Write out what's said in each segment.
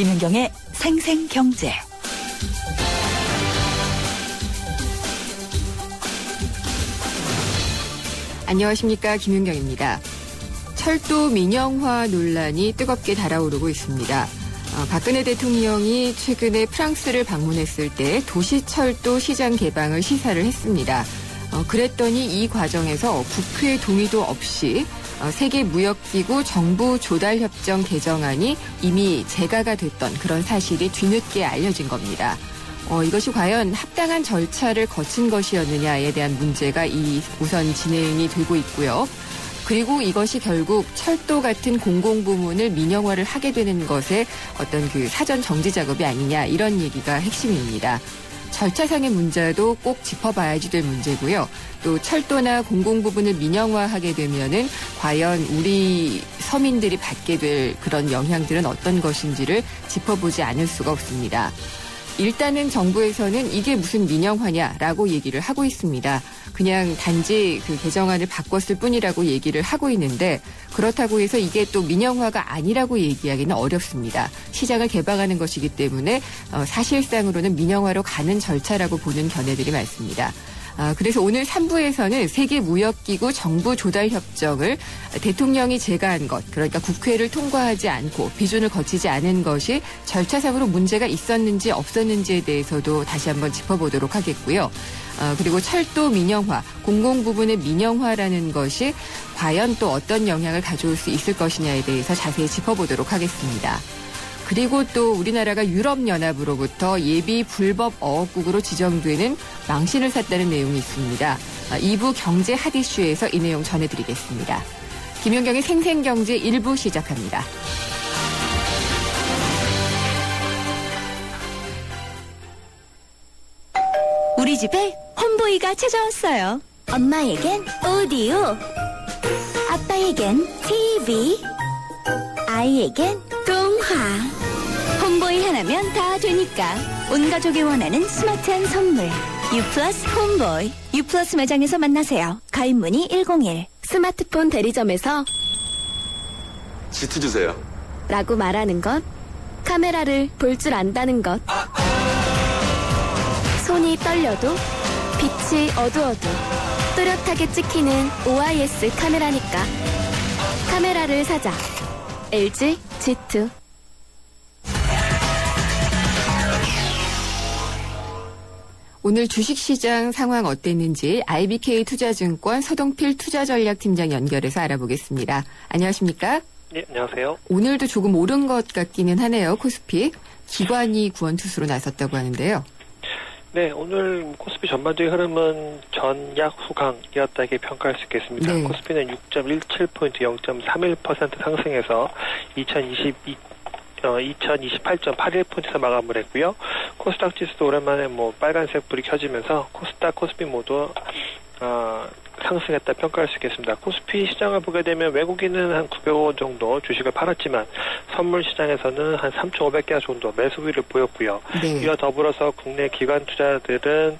김연경의 생생경제. 안녕하십니까, 김윤경입니다. 철도 민영화 논란이 뜨겁게 달아오르고 있습니다. 박근혜 대통령이 최근에 프랑스를 방문했을 때 도시철도 시장 개방을 시사를 했습니다. 그랬더니 이 과정에서 국회 동의도 없이 세계무역기구 정부조달협정 개정안이 이미 재가가 됐던 그런 사실이 뒤늦게 알려진 겁니다. 이것이 과연 합당한 절차를 거친 것이었느냐에 대한 문제가 우선 진행이 되고 있고요. 그리고 이것이 결국 철도 같은 공공부문을 민영화를 하게 되는 것에 어떤 사전 정지 작업이 아니냐, 이런 얘기가 핵심입니다. 절차상의 문제도 꼭 짚어봐야지 될 문제고요. 또 철도나 공공부문을 민영화하게 되면은 과연 우리 서민들이 받게 될 그런 영향들은 어떤 것인지를 짚어보지 않을 수가 없습니다. 일단은 정부에서는 이게 무슨 민영화냐라고 얘기를 하고 있습니다. 그냥 단지 개정안을 바꿨을 뿐이라고 얘기를 하고 있는데, 그렇다고 해서 이게 또 민영화가 아니라고 얘기하기는 어렵습니다. 시장을 개방하는 것이기 때문에 사실상으로는 민영화로 가는 절차라고 보는 견해들이 많습니다. 그래서 오늘 3부에서는 세계무역기구 정부조달협정을 대통령이 재가한 것, 그러니까 국회를 통과하지 않고 비준을 거치지 않은 것이 절차상으로 문제가 있었는지 없었는지에 대해서도 다시 한번 짚어보도록 하겠고요. 그리고 철도 민영화, 공공부문의 민영화라는 것이 과연 또 어떤 영향을 가져올 수 있을 것이냐에 대해서 자세히 짚어보도록 하겠습니다. 그리고 또 우리나라가 유럽연합으로부터 예비 불법 어업국으로 지정되는 망신을 샀다는 내용이 있습니다. 2부 경제 핫이슈에서 이 내용 전해드리겠습니다. 김연경의 생생경제 1부 시작합니다. 우리 집에 홈보이가 찾아왔어요. 엄마에겐 오디오, 아빠에겐 TV, 아이에겐 동화. 홈보이 하나면 다 되니까 온 가족이 원하는 스마트한 선물. 유플러스 홈보이. 유플러스 매장에서 만나세요. 가입 문의 101. 스마트폰 대리점에서 G2 주세요 라고 말하는 것, 카메라를 볼 줄 안다는 것. 손이 떨려도 빛이 어두워도 또렷하게 찍히는 OIS 카메라니까 카메라를 사자. LG G2. 오늘 주식시장 상황 어땠는지 IBK 투자증권 서동필 투자전략팀장 연결해서 알아보겠습니다. 안녕하십니까? 네, 안녕하세요. 오늘도 조금 오른 것 같기는 하네요. 코스피. 기관이 구원투수로 나섰다고 하는데요. 네, 오늘 코스피 전반적인 흐름은 전약 후강이었다 이렇게 평가할 수 있겠습니다. 네. 코스피는 6.17포인트 0.31% 상승해서 2028.81포인트에서 마감을 했고요. 코스닥 지수도 오랜만에 빨간색 불이 켜지면서 코스닥, 코스피 모두 상승했다 평가할 수 있겠습니다. 코스피 시장을 보게 되면 외국인은 한 900억 원 정도 주식을 팔았지만 선물 시장에서는 한 3,500개 정도 매수 우위를 보였고요. 네. 이와 더불어서 국내 기관 투자들은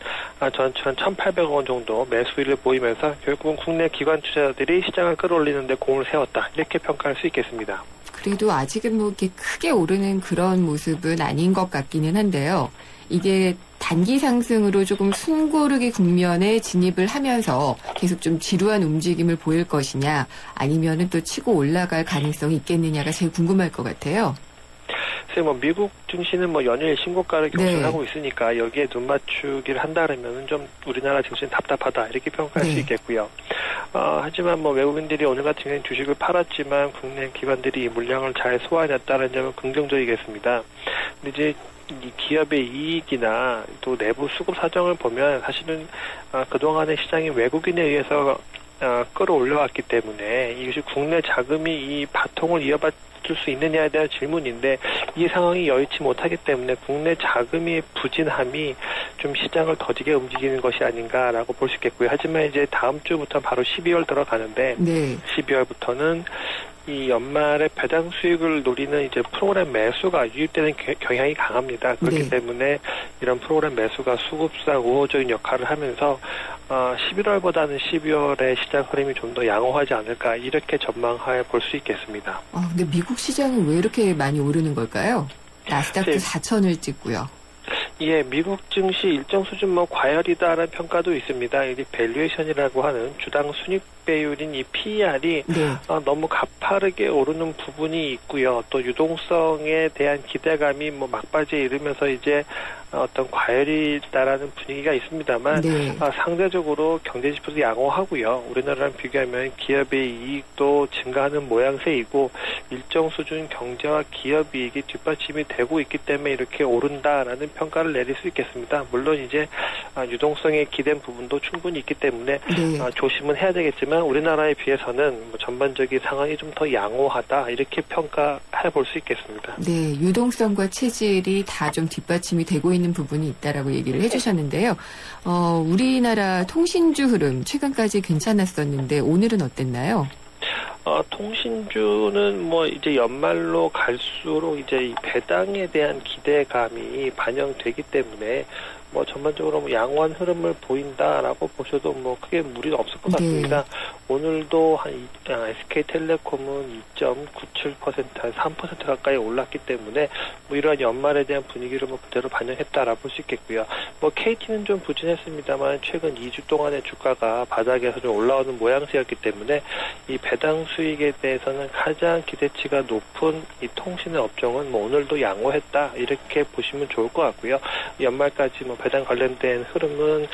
전체 한 1,800억 원 정도 매수 우위를 보이면서 결국은 국내 기관 투자들이 시장을 끌어올리는 데 공을 세웠다 이렇게 평가할 수 있겠습니다. 그래도 아직은 이렇게 크게 오르는 그런 모습은 아닌 것 같기는 한데요. 이게 단기 상승으로 조금 숨고르기 국면에 진입을 하면서 계속 좀 지루한 움직임을 보일 것이냐, 아니면은 또 치고 올라갈 가능성이 있겠느냐가 제일 궁금할 것 같아요. 글쎄 미국 증시는 연일 신고가를 경신하고 있으니까 여기에 눈 맞추기를 한다 그러면은 좀 우리나라 증시는 답답하다 이렇게 평가할 수 있겠고요. 하지만 외국인들이 오늘 같은 경우는 주식을 팔았지만 국내 기관들이 이 물량을 잘 소화해냈다는 점은 긍정적이겠습니다. 근데 이제 이 기업의 이익이나 또 내부 수급 사정을 보면 사실은 그동안의 시장이 외국인에 의해서 끌어올려왔기 때문에 이것이 국내 자금이 이 바통을 이어받을 수 있느냐에 대한 질문인데, 이 상황이 여의치 못하기 때문에 국내 자금이 부진함이 좀 시장을 더디게 움직이는 것이 아닌가라고 볼 수 있겠고요. 하지만 이제 다음 주부터 바로 12월 들어가는데, 네. 12월부터는 이 연말에 배당 수익을 노리는 이제 프로그램 매수가 유입되는 경향이 강합니다. 그렇기 때문에 이런 프로그램 매수가 수급상 우호적인 역할을 하면서 11월보다는 12월에 시장 흐름이 좀 더 양호하지 않을까 이렇게 전망해 볼 수 있겠습니다. 근데 미국 시장은 왜 이렇게 많이 오르는 걸까요? 나스닥도 4,000을 찍고요. 예, 미국 증시 일정 수준 과열이다라는 평가도 있습니다. 이 밸류에이션이라고 하는 주당 순익 배율인 이 PER이 네. 너무 가파르게 오르는 부분이 있고요. 또 유동성에 대한 기대감이 막바지에 이르면서 이제 어떤 과열이다라는 분위기가 있습니다만 네. 상대적으로 경제 지표도 양호하고요. 우리나라랑 비교하면 기업의 이익도 증가하는 모양새이고 일정 수준 경제와 기업 이익이 뒷받침이 되고 있기 때문에 이렇게 오른다라는 평가를 내릴 수 있겠습니다. 물론 이제 유동성에 기댄 부분도 충분히 있기 때문에 네. 조심은 해야 되겠지만 우리나라에 비해서는 전반적인 상황이 좀 더 양호하다 이렇게 평가해 볼 수 있겠습니다. 네, 유동성과 체질이 다 좀 뒷받침이 되고 있는 부분이 있다라고 얘기를 해주셨는데요. 우리나라 통신주 흐름 최근까지 괜찮았었는데 오늘은 어땠나요? 통신주는 이제 연말로 갈수록 이제 이 배당에 대한 기대감이 반영되기 때문에 전반적으로 양호한 흐름을 보인다라고 보셔도 크게 무리는 없을 것 같습니다. 네. 오늘도 SK텔레콤은 2.97% 한 3% 가까이 올랐기 때문에 이러한 연말에 대한 분위기를 그대로 반영했다라고 볼 수 있겠고요. KT는 좀 부진했습니다만 최근 2주 동안의 주가가 바닥에서 좀 올라오는 모양새였기 때문에 이 배당 수익에 대해서는 가장 기대치가 높은 이 통신의 업종은 오늘도 양호했다 이렇게 보시면 좋을 것 같고요. 연말까지 배당 관련된 흐름은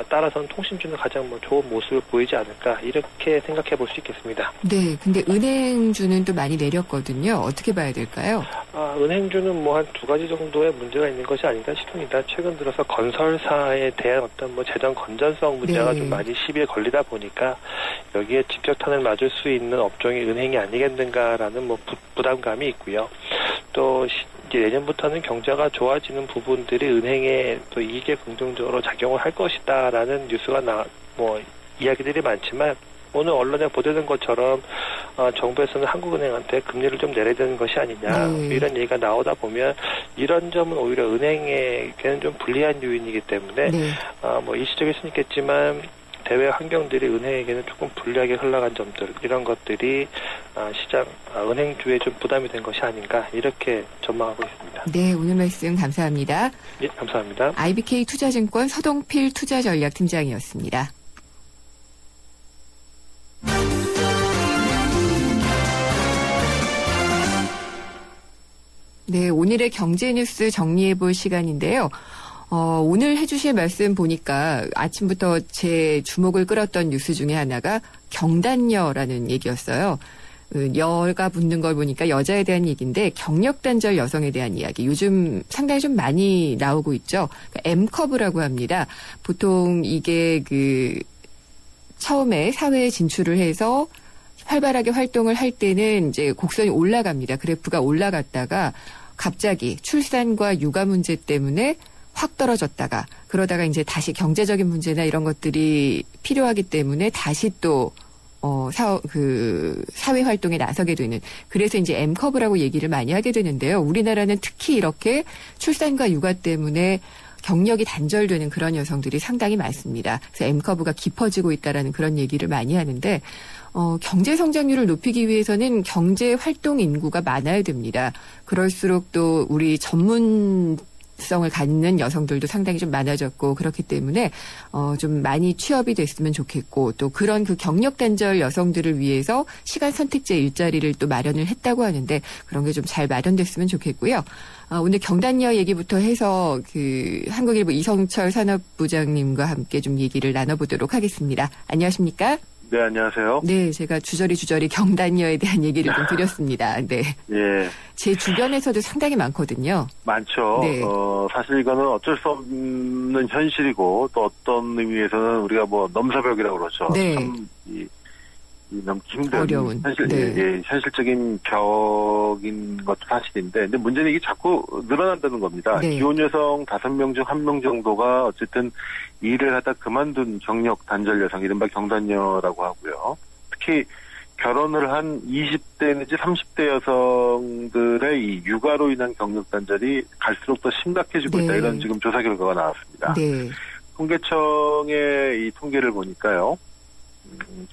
따라서는 통신주는 가장 좋은 모습을 보이지 않을까 이렇게 생각해 볼 수 있겠습니다. 네, 근데 은행주는 또 많이 내렸거든요. 어떻게 봐야 될까요? 은행주는 한 두 가지 정도의 문제가 있는 것이 아닌가 싶습니다. 최근 들어서 건설사에 대한 어떤 재정 건전성 문제가 네. 좀 많이 시비에 걸리다 보니까 여기에 직격탄을 맞을 수 있는 업종이 은행이 아니겠는가라는 부담감이 있고요. 또 이제 내년부터는 경제가 좋아지는 부분들이 은행에 또 이익에 긍정적으로 작용을 할 것이다라는 뉴스가 이야기들이 많지만 오늘 언론에 보도된 것처럼 정부에서는 한국은행한테 금리를 좀 내려야 되는 것이 아니냐 이런 얘기가 나오다 보면 이런 점은 오히려 은행에게는 좀 불리한 요인이기 때문에 네. 일시적일 수는 있겠지만 대외 환경들이 은행에게는 조금 불리하게 흘러간 점들 이런 것들이 시장 은행주에 좀 부담이 된 것이 아닌가 이렇게 전망하고 있습니다. 네, 오늘 말씀 감사합니다. 예, 감사합니다. IBK 투자증권 서동필 투자전략팀장이었습니다. 네, 오늘의 경제 뉴스 정리해 볼 시간인데요. 오늘 해주실 말씀 보니까 아침부터 제 주목을 끌었던 뉴스 중에 하나가 경단녀라는 얘기였어요. 여가 붙는 걸 보니까 여자에 대한 얘기인데 경력단절 여성에 대한 이야기. 요즘 상당히 좀 많이 나오고 있죠. M커브라고 합니다. 보통 이게 처음에 사회에 진출을 해서 활발하게 활동을 할 때는 이제 곡선이 올라갑니다. 그래프가 올라갔다가 갑자기 출산과 육아 문제 때문에 확 떨어졌다가 그러다가 이제 다시 경제적인 문제나 이런 것들이 필요하기 때문에 다시 또 사회 활동에 나서게 되는 그래서 이제 M커브라고 얘기를 많이 하게 되는데요. 우리나라는 특히 이렇게 출산과 육아 때문에 경력이 단절되는 그런 여성들이 상당히 많습니다. 그래서 M커브가 깊어지고 있다라는 그런 얘기를 많이 하는데 경제 성장률을 높이기 위해서는 경제 활동 인구가 많아야 됩니다. 그럴수록 또 우리 전문성을 갖는 여성들도 상당히 좀 많아졌고 그렇기 때문에 좀 많이 취업이 됐으면 좋겠고 또 그런 경력 단절 여성들을 위해서 시간 선택제 일자리를 또 마련을 했다고 하는데 그런 게 좀 잘 마련됐으면 좋겠고요. 오늘 경단녀 얘기부터 해서 한국일보 이성철 산업부장님과 함께 좀 얘기를 나눠보도록 하겠습니다. 안녕하십니까? 네, 안녕하세요. 네, 제가 주저리 현단녀에 대한 얘기를 좀 드렸습니다. 네. 예. 제 주변에서도 상당히 많거든요. 많죠. 네. 사실 이거는 어쩔 수 없는 현실이고 또 어떤 의미에서는 우리가 넘사벽이라고 그러죠. 네. 참 넘기 힘든 어려운. 현실적인 벽인 것도 사실인데 근데 문제는 이게 자꾸 늘어난다는 겁니다. 네. 기혼 여성 5명 중 1명 정도가 어쨌든 일을 하다 그만둔 경력 단절 여성 이른바 경단녀라고 하고요. 특히 결혼을 한 20대 내지 30대 여성들의 이 육아로 인한 경력 단절이 갈수록 더 심각해지고 있다. 이런 지금 조사 결과가 나왔습니다. 네. 통계청의 이 통계를 보니까요.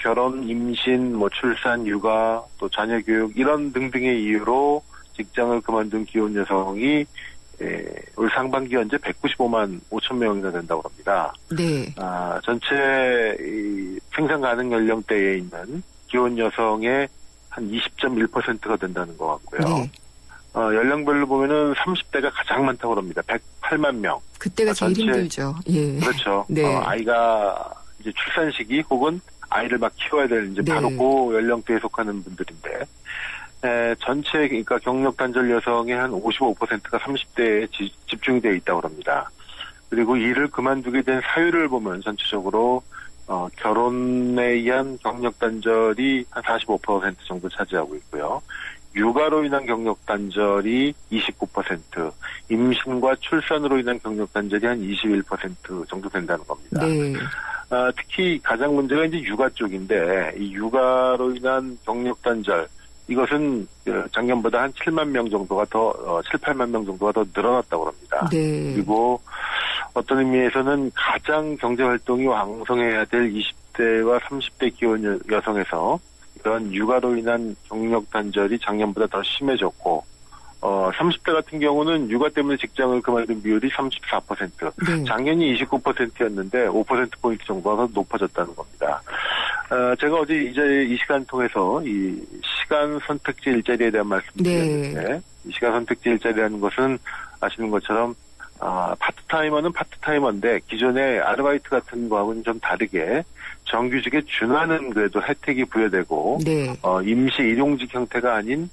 결혼, 임신, 출산, 육아, 또 자녀 교육 이런 등등의 이유로 직장을 그만둔 기혼 여성이 올 상반기 현재 195만 5천 명이나 된다고 합니다. 네. 전체 생산 가능 연령대에 있는 기혼 여성의 한 20.1%가 된다는 것 같고요. 네. 연령별로 보면은 30대가 가장 많다고 합니다. 108만 명. 그때가 제일 힘들죠. 예. 그렇죠. 네. 아이가 이제 출산 시기 혹은 아이를 막 키워야 될 이제 바로 그 연령대에 속하는 분들인데, 전체 그러니까 경력 단절 여성의 한 55%가 30대에 집중이 되어 있다고 합니다. 그리고 일을 그만두게 된 사유를 보면 전체적으로 결혼에 의한 경력 단절이 한 45% 정도 차지하고 있고요. 육아로 인한 경력 단절이 29%, 임신과 출산으로 인한 경력 단절이 한 21% 정도 된다는 겁니다. 네. 특히 가장 문제가 이제 육아 쪽인데, 이 육아로 인한 경력 단절, 이것은 작년보다 한 7만 명 정도가 8만 명 정도가 더 늘어났다고 합니다. 네. 그리고 어떤 의미에서는 가장 경제활동이 왕성해야 될 20대와 30대 기혼 여성에서 이런 육아로 인한 경력 단절이 작년보다 더 심해졌고, 30대 같은 경우는 육아 때문에 직장을 그만둔 비율이 34%, 네. 작년이 29%였는데 5%포인트 정도가 더 높아졌다는 겁니다. 제가 어제 이제 이 시간 통해서 이 시간 선택제 일자리에 대한 말씀드렸는데, 이 시간 선택제 일자리라는 것은 아시는 것처럼 파트타이머는 파트타이머인데 기존의 아르바이트 같은 거하고는 좀 다르게 정규직에 준하는 그래도 혜택이 부여되고, 네. 임시 일용직 형태가 아닌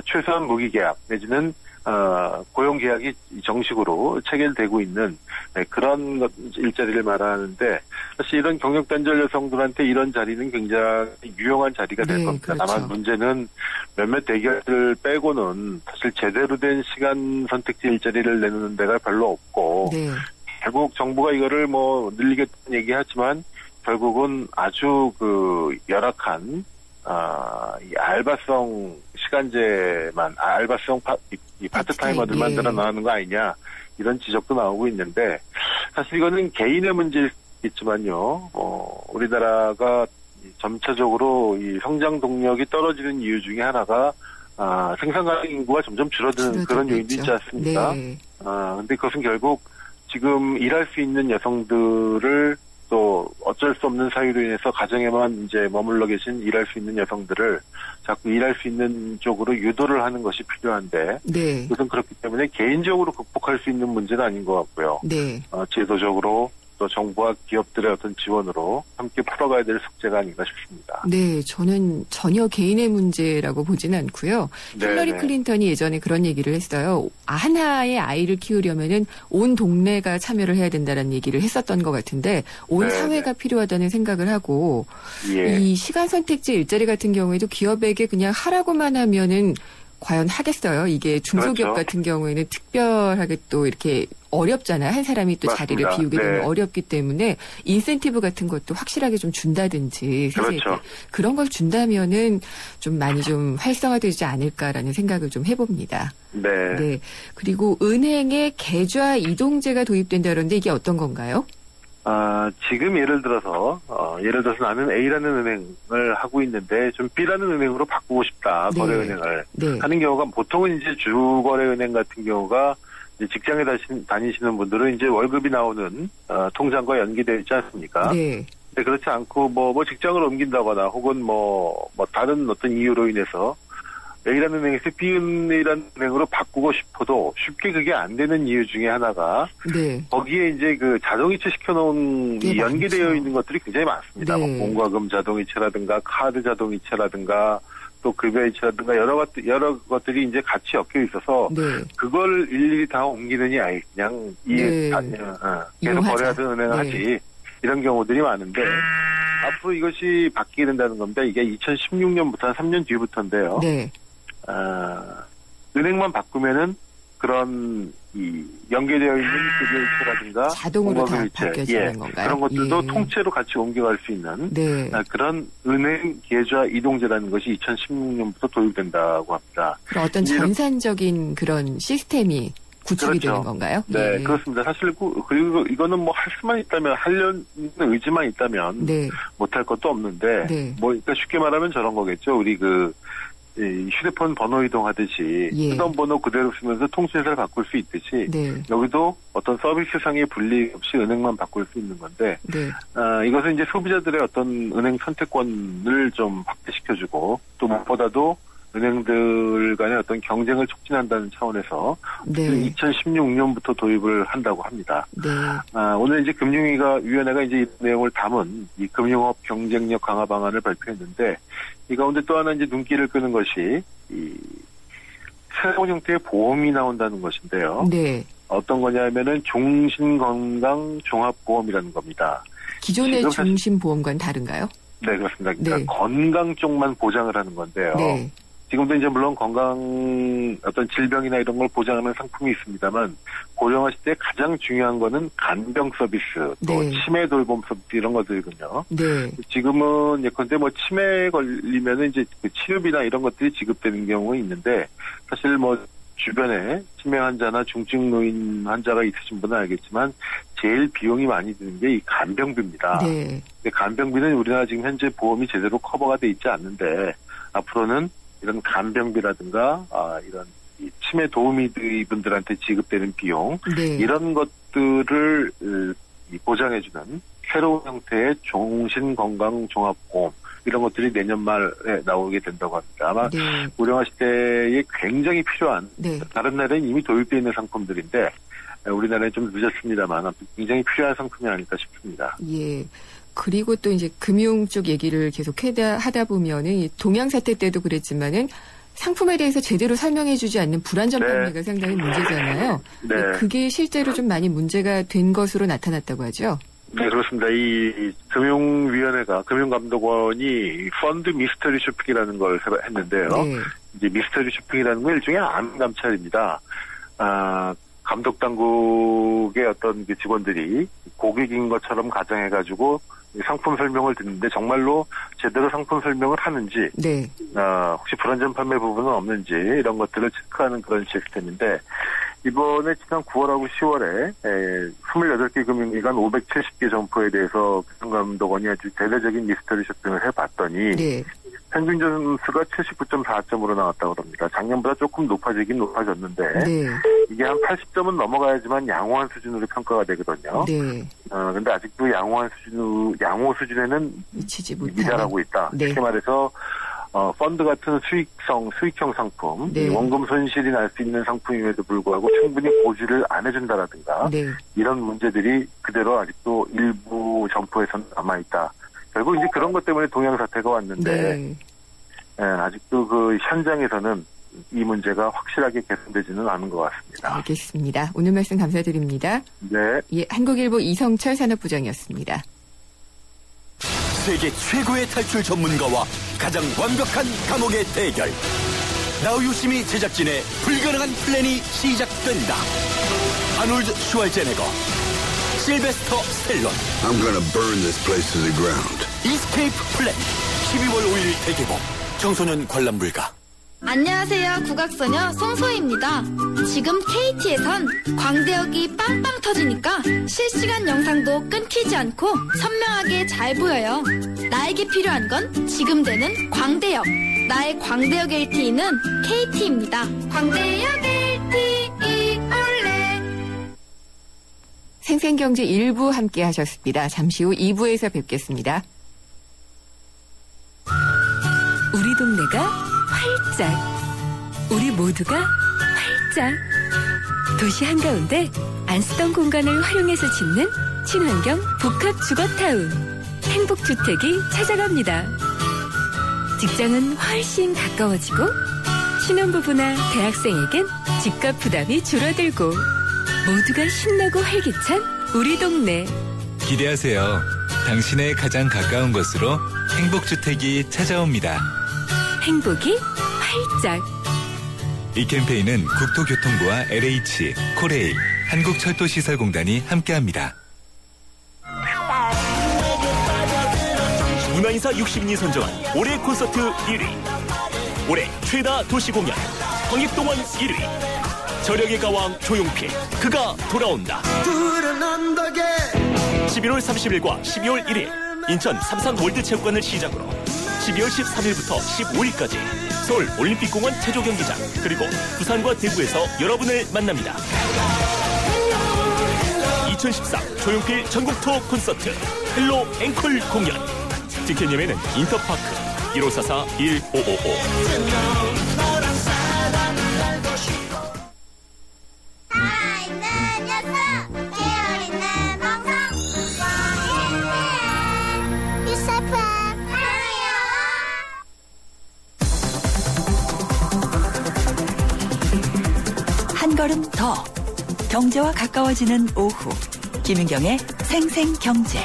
최소한 무기계약 내지는 고용계약이 정식으로 체결되고 있는 그런 일자리를 말하는데, 사실 이런 경력단절 여성들한테 이런 자리는 굉장히 유용한 자리가 될 겁니다. 그렇죠. 다만 문제는 몇몇 대기업들 빼고는 사실 제대로 된 시간 선택지 일자리를 내놓는 데가 별로 없고, 네. 결국 정부가 이거를 늘리겠다는 얘기하지만 결국은 아주 열악한 이 알바성 시간제만, 알바성 파트타이머들만 늘어나는 거 아니냐, 이런 지적도 나오고 있는데, 사실 이거는 개인의 문제겠지만요, 우리나라가 점차적으로 이 성장 동력이 떨어지는 이유 중에 하나가, 생산 가능 인구가 점점 줄어드는 그런 요인도 있지 않습니까? 네. 근데 그것은 결국 지금 일할 수 있는 여성들을 또 어쩔 수 없는 사유로 인해서 가정에만 이제 머물러 계신 일할 수 있는 여성들을 자꾸 일할 수 있는 쪽으로 유도를 하는 것이 필요한데, 네. 그것은 그렇기 때문에 개인적으로 극복할 수 있는 문제는 아닌 것 같고요. 네. 제도적으로 또 정부와 기업들의 어떤 지원으로 함께 풀어가야 될 숙제가 아닌가 싶습니다. 네, 저는 전혀 개인의 문제라고 보지는 않고요. 힐러리 클린턴이 예전에 그런 얘기를 했어요. 하나의 아이를 키우려면은 온 동네가 참여를 해야 된다는 얘기를 했었던 것 같은데, 온 사회가 필요하다는 생각을 하고, 이 시간 선택제 일자리 같은 경우에도 기업에게 그냥 하라고만 하면은 과연 하겠어요? 이게 중소기업 같은 경우에는 특별하게 또 이렇게 어렵잖아요. 한 사람이 또 자리를 비우게 되면 어렵기 때문에 인센티브 같은 것도 확실하게 좀 준다든지, 그런 걸 준다면은 좀 많이 좀 활성화되지 않을까라는 생각을 좀 해봅니다. 네. 그리고 은행에 계좌 이동제가 도입된다 그러는데 이게 어떤 건가요? 지금 예를 들어서 나는 A라는 은행을 하고 있는데 좀 B라는 은행으로 바꾸고 싶다, 거래은행을 하는 경우가, 보통은 이제 주거래은행 같은 경우가 이제 직장에 다니시는 분들은 이제 월급이 나오는 통장과 연계되어 있지 않습니까? 네. 근데 그렇지 않고 뭐 직장을 옮긴다거나 혹은 뭐 다른 어떤 이유로 인해서 A라는 은행에서 B라는 은행으로 바꾸고 싶어도 쉽게 그게 안 되는 이유 중에 하나가, 거기에 이제 그 자동이체 시켜놓은 연계되어 있는 것들이 굉장히 많습니다. 공과금 자동이체라든가 카드 자동이체라든가 또 급여이체라든가 여러 것들이 이제 같이 엮여 있어서 그걸 일일이 다 옮기느니 아예 그냥 계속 거래하던 은행을 하지, 이런 경우들이 많은데, 앞으로 이것이 바뀌게 된다는 겁니다. 이게 2016년부터 한 3년 뒤부터인데요. 은행만 바꾸면은 그런 연계되어 있는 급여이체라든가 자동으로 다 바뀌어지는 건가요? 그런 것들도 통째로 같이 옮겨갈 수 있는 그런 은행 계좌 이동제라는 것이 2016년부터 도입된다고 합니다. 그럼 어떤 전산적인 그런 시스템이 구축이 되는 건가요? 네, 그렇습니다. 사실 그리고 이거는 뭐 할 수만 있다면, 하려는 의지만 있다면 못할 것도 없는데, 그러니까 쉽게 말하면 저런 거겠죠. 우리 휴대폰 번호 이동하듯이 예. 쓰던 번호 그대로 쓰면서 통신사를 바꿀 수 있듯이 네. 여기도 어떤 서비스상의 분리 없이 은행만 바꿀 수 있는 건데 네. 이것은 이제 소비자들의 어떤 은행 선택권을 좀 확대시켜주고 또 무엇보다도 은행들 간의 어떤 경쟁을 촉진한다는 차원에서 네. 2016년부터 도입을 한다고 합니다. 네. 오늘 이제 금융위원회가 이제 이 내용을 담은 이 금융업 경쟁력 강화 방안을 발표했는데 이 가운데 또 하나 이제 눈길을 끄는 것이 이 새로운 형태의 보험이 나온다는 것인데요. 네. 어떤 거냐면은 종신건강 종합보험이라는 겁니다. 기존의 지금 사실- 종신보험과는 다른가요? 네, 그렇습니다. 그러니까 네. 건강 쪽만 보장을 하는 건데요. 네. 지금도 이제 물론 건강 어떤 질병이나 이런 걸 보장하는 상품이 있습니다만 고령하실 때 가장 중요한 거는 간병 서비스, 또 네. 치매 돌봄 서비스 이런 것들이거든요. 네. 지금은 예컨대 뭐 치매에 걸리면은 이제 그 치료비나 이런 것들이 지급되는 경우가 있는데 사실 뭐 주변에 치매 환자나 중증 노인 환자가 있으신 분은 알겠지만 제일 비용이 많이 드는 게 이 간병비입니다. 네. 근데 간병비는 우리나라 지금 현재 보험이 제대로 커버가 돼 있지 않는데 앞으로는 이런 간병비라든가 이런 이 치매 도우미 분들한테 지급되는 비용 네. 이런 것들을 보장해주는 새로운 형태의 종신건강종합보험 이런 것들이 내년 말에 나오게 된다고 합니다. 아마 네. 고령화 시대에 굉장히 필요한 네. 다른 나라에는 이미 도입되어 있는 상품들인데 우리나라에 좀 늦었습니다만 굉장히 필요한 상품이 아닐까 싶습니다. 예. 그리고 또 이제 금융 쪽 얘기를 계속 하다 보면은 이 동양 사태 때도 그랬지만은 상품에 대해서 제대로 설명해주지 않는 불안전 네. 판매가 상당히 문제잖아요. 네. 그게 실제로 좀 많이 문제가 된 것으로 나타났다고 하죠. 네, 그렇습니다. 이 금융위원회가 금융감독원이 펀드 미스터리 쇼핑이라는 걸 했는데요. 네. 이제 미스터리 쇼핑이라는 건 일종의 암 감찰입니다. 감독 당국의 어떤 그 직원들이 고객인 것처럼 가정해가지고 상품 설명을 듣는데 정말로 제대로 상품 설명을 하는지, 네. 혹시 불안전 판매 부분은 없는지 이런 것들을 체크하는 그런 시스템인데 이번에 지난 9월하고 10월에 28개 금융기관 570개 점포에 대해서 금융감독원이 아주 대대적인 미스터리 쇼핑을 해봤더니 네. 평균 점수가 79.4점으로 나왔다고 합니다. 작년보다 조금 높아지긴 높아졌는데 네. 이게 한 80점은 넘어가야지만 양호한 수준으로 평가가 되거든요. 네. 근데 아직도 양호 수준에는 미치지 못하는. 미달하고 있다. 네. 쉽게 말해서 펀드 같은 수익형 상품, 네. 원금 손실이 날 수 있는 상품임에도 불구하고 충분히 고지를 안 해준다라든가 네. 이런 문제들이 그대로 아직도 일부 점포에서는 남아있다. 결국 이제 그런 것 때문에 동양 사태가 왔는데 네. 아직도 그 현장에서는 이 문제가 확실하게 개선되지는 않은 것 같습니다. 알겠습니다. 오늘 말씀 감사드립니다. 네. 예, 한국일보 이성철 산업부장이었습니다. 세계 최고의 탈출 전문가와 가장 완벽한 감옥의 대결. 나우유시미 제작진의 불가능한 플랜이 시작된다. 아놀드 슈왈제네거, 실베스터 스텔론. I'm gonna burn this place to the ground. 이스케이프 플랜 12월 5일 대개봉. 청소년 관람 불가. 안녕하세요. 국악소녀 송소희입니다. 지금 KT에선 광대역이 빵빵 터지니까 실시간 영상도 끊기지 않고 선명하게 잘 보여요. 나에게 필요한 건 지금 되는 광대역. 나의 광대역 LTE는 KT입니다. 광대역 LTE 올레. 생생경제 1부 함께 하셨습니다. 잠시 후 2부에서 뵙겠습니다. 우리 동네가 활짝, 우리 모두가 활짝. 도시 한가운데 안 쓰던 공간을 활용해서 짓는 친환경 복합주거타운 행복주택이 찾아갑니다. 직장은 훨씬 가까워지고 신혼부부나 대학생에겐 집값 부담이 줄어들고 모두가 신나고 활기찬 우리 동네. 기대하세요. 당신의 가장 가까운 곳으로 행복주택이 찾아옵니다. 행복이 활짝. 이 캠페인은 국토교통부와 LH, 코레일, 한국철도시설공단이 함께합니다. 문화인사 60인이 선정한 올해 콘서트 1위. 올해 최다 도시공연 황익동원 1위. 저력의 가왕 조용필, 그가 돌아온다. 11월 30일과 12월 1일 인천 삼산 월드체육관을 시작으로 12월 13일부터 15일까지 서울 올림픽공원 체조경기장 그리고 부산과 대구에서 여러분을 만납니다. 2014 조용필 전국 투어 콘서트 헬로 앵콜 공연. 티켓 예매는 인터파크 1544-1555. 한 걸음 더 경제와 가까워지는 오후 김윤경의 생생경제.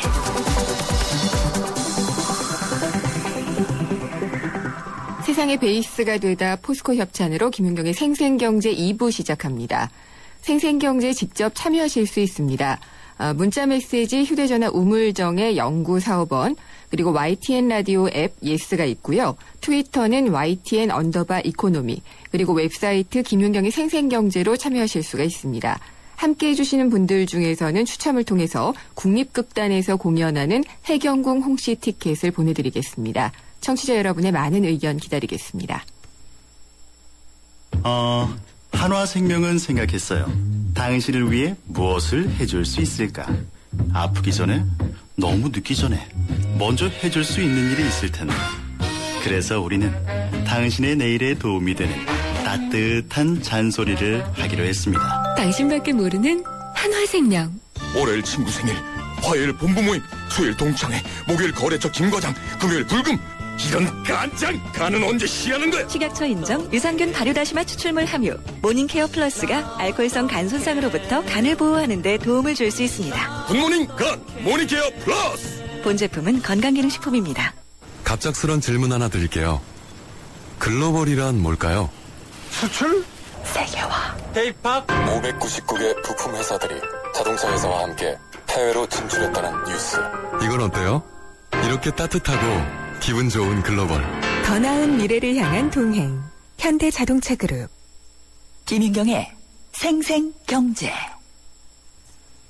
세상의 베이스가 되다 포스코 협찬으로 김윤경의 생생경제 2부 시작합니다. 생생경제에 직접 참여하실 수 있습니다. 문자 메시지 휴대전화 우물정의 0945번 그리고 YTN 라디오 앱 예스가 있고요. 트위터는 YTN_이코노미 그리고 웹사이트 김윤경의 생생경제로 참여하실 수가 있습니다. 함께해 주시는 분들 중에서는 추첨을 통해서 국립극단에서 공연하는 해경궁 홍씨 티켓을 보내드리겠습니다. 청취자 여러분의 많은 의견 기다리겠습니다. 한화생명은 생각했어요. 당신을 위해 무엇을 해줄 수 있을까? 아프기 전에, 너무 늦기 전에 먼저 해줄 수 있는 일이 있을 텐데. 그래서 우리는 당신의 내일에 도움이 되는 따뜻한 잔소리를 하기로 했습니다. 당신밖에 모르는 한화생명. 월요일 친구 생일, 화요일 본부 모임, 수요일 동창회, 목요일 거래처 김과장, 금요일 불금. 이런 깐짱! 간은 언제 쉬하는 거야? 식약처 인정 유산균 발효다시마 추출물 함유 모닝케어 플러스가 알코올성 간 손상으로부터 간을 보호하는 데 도움을 줄 수 있습니다. 굿모닝 간 모닝케어 플러스. 본 제품은 건강기능식품입니다. 갑작스런 질문 하나 드릴게요. 글로벌이란 뭘까요? 수출? 세계화. K-POP 599개 부품 회사들이 자동차 회사와 함께 해외로 진출했다는 뉴스. 이건 어때요? 이렇게 따뜻하고 기분 좋은 글로벌. 더 나은 미래를 향한 동행. 현대자동차그룹. 김윤경의 생생경제.